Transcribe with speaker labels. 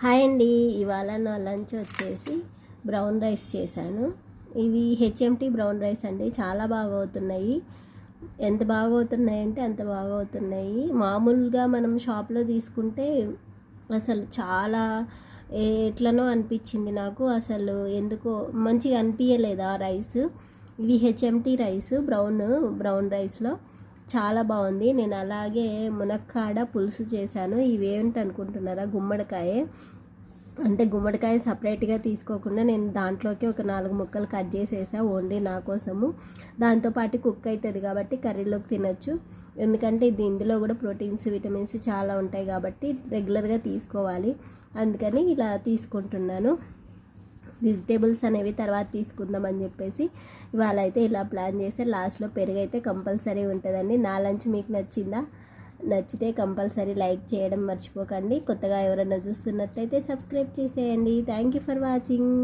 Speaker 1: Hi అండి. ఇవాళ నా లంచ్ వచ్చేసి బ్రౌన్ రైస్ చేశాను. ఇవి హెచ్ఎంటీ బ్రౌన్ రైస్ అండి. చాలా బాగా అవుతున్నాయి. ఎంత బాగా అవుతున్నాయి అంటే అంత బాగా అవుతున్నాయి. మామూలుగా మనం షాప్లో తీసుకుంటే అసలు చాలా ఎట్లనో అనిపించింది నాకు. అసలు ఎందుకో మంచిగా అనిపించలేదు ఆ రైస్. ఇవి హెచ్ఎంటీ రైస్ బ్రౌన్ రైస్లో చాలా బాగుంది. నేను అలాగే మునక్కాడ పులుసు చేశాను. ఇవేంటి అనుకుంటున్నారా? గుమ్మడికాయ. అంటే గుమ్మడికాయ సపరేట్గా తీసుకోకుండా నేను దాంట్లోకి ఒక 4 ముక్కలు కట్ చేసేసా, ఓన్లీ నా కోసము. దాంతోపాటు కుక్ అవుతుంది కాబట్టి కర్రీలోకి తినచ్చు. ఎందుకంటే ఇందులో కూడా ప్రోటీన్స్, విటమిన్స్ చాలా ఉంటాయి కాబట్టి రెగ్యులర్గా తీసుకోవాలి. అందుకని ఇలా తీసుకుంటున్నాను. వెజిటేబుల్స్ అనేవి తర్వాత తీసుకుందామని చెప్పేసి ఇవాళ అయితే ఇలా ప్లాన్ చేస్తే లాస్ట్లో పెరుగు అయితే కంపల్సరీ ఉంటుందండి. నా లంచ్ మీకు నచ్చితే కంపల్సరీ లైక్ చేయడం మర్చిపోకండి. కొత్తగా ఎవరైనా చూస్తున్నట్టయితే సబ్స్క్రైబ్ చేసేయండి. Thank you for watching.